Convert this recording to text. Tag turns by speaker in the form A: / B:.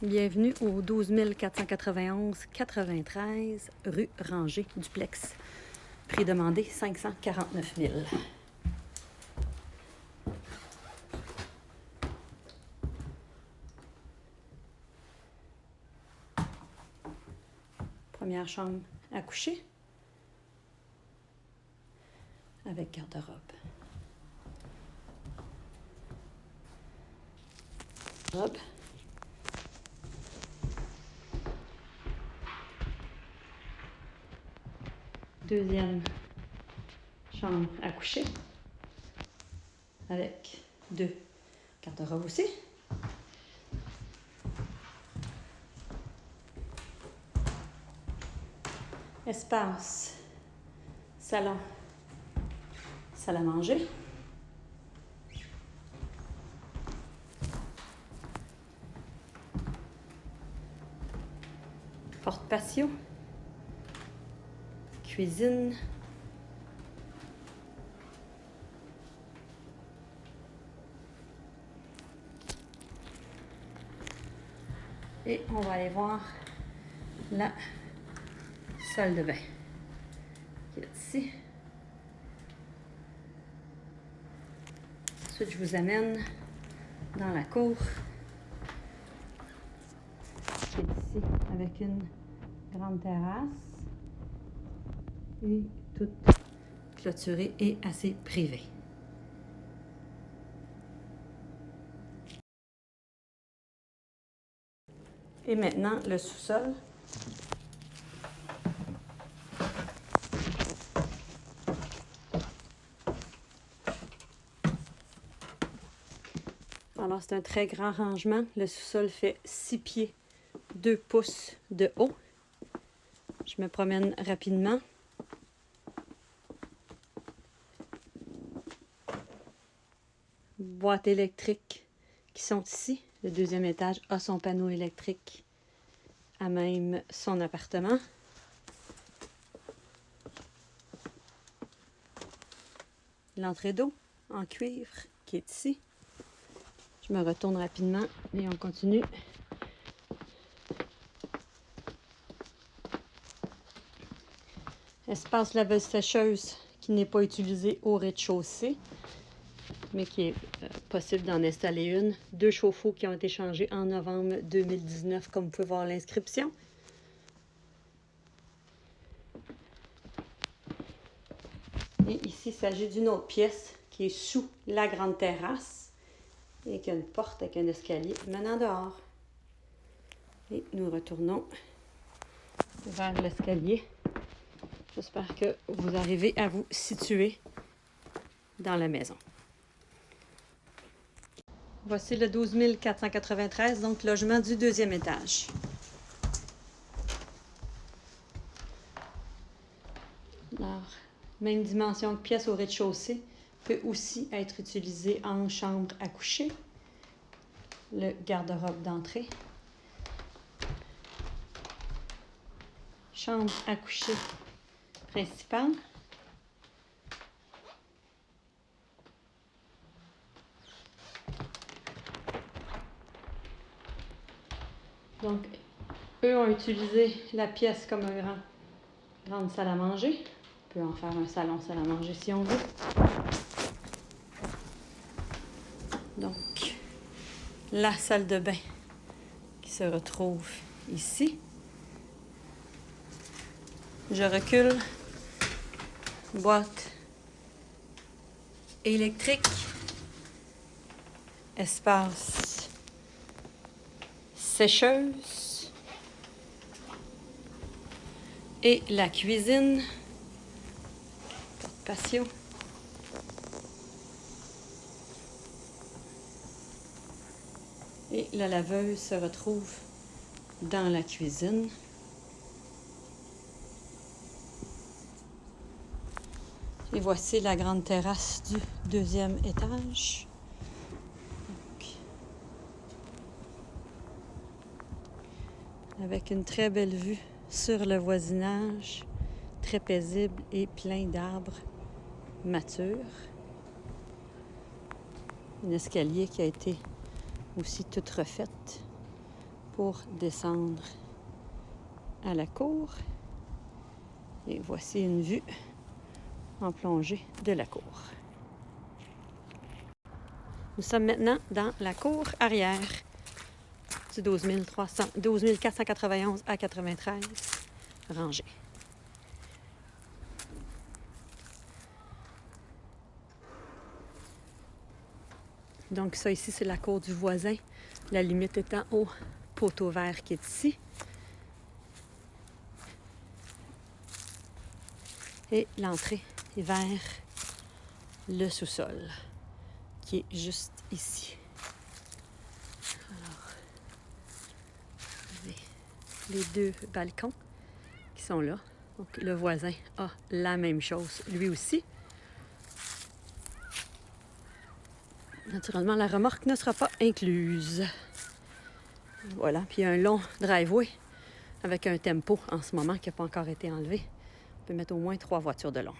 A: Bienvenue au 12 491 93 rue Rangé Duplex. Prix demandé 549 000. Première chambre à coucher avec garde-robe. Deuxième chambre à coucher avec deux garde-robes aussi. Espace, salon, salle à manger. Porte patio, cuisine, et on va aller voir la salle de bain qui est ici. Ensuite, je vous amène dans la cour qui est ici avec une grande terrasse et toute clôturée et assez privée. Et maintenant, le sous-sol. Alors, c'est un très grand rangement. Le sous-sol fait 6 pieds 2 pouces de haut. Je me promène rapidement. Boîtes électriques qui sont ici. Le deuxième étage a son panneau électrique à même son appartement. L'entrée d'eau en cuivre qui est ici. Je me retourne rapidement et on continue. Espace laveuse-sécheuse qui n'est pas utilisé au rez-de-chaussée, mais qui est possible d'en installer une. 2 chauffe-eau qui ont été changés en novembre 2019, comme vous pouvez voir l'inscription. Et ici, il s'agit d'une autre pièce qui est sous la grande terrasse et qui a une porte avec un escalier menant dehors. Et nous retournons vers l'escalier. J'espère que vous arrivez à vous situer dans la maison. Voici le 12 493, donc logement du deuxième étage. Alors, même dimension que pièce au rez-de-chaussée, peut aussi être utilisé en chambre à coucher. Le garde-robe d'entrée. Chambre à coucher principale. Donc, eux ont utilisé la pièce comme une grande salle à manger. On peut en faire un salon, salle à manger si on veut. Donc, la salle de bain qui se retrouve ici. Je recule. Boîte électrique. Espace sécheuse. Et la cuisine. Porte patio. Et la laveuse se retrouve dans la cuisine. Et voici la grande terrasse du deuxième étage. Donc, avec une très belle vue sur le voisinage, très paisible et plein d'arbres matures. Un escalier qui a été aussi toute refaite pour descendre à la cour. Et voici une vue en plongée de la cour. Nous sommes maintenant dans la cour arrière du 12 491 à 93 rangée. Donc ça ici, c'est la cour du voisin. La limite étant au poteau vert qui est ici. Et l'entrée est vers le sous-sol, qui est juste ici. Alors, les deux balcons qui sont là. Donc, le voisin a la même chose, lui aussi. Naturellement, la remorque ne sera pas incluse. Voilà, puis il y a un long driveway avec un tempo en ce moment qui n'a pas encore été enlevé. On peut mettre au moins 3 voitures de long.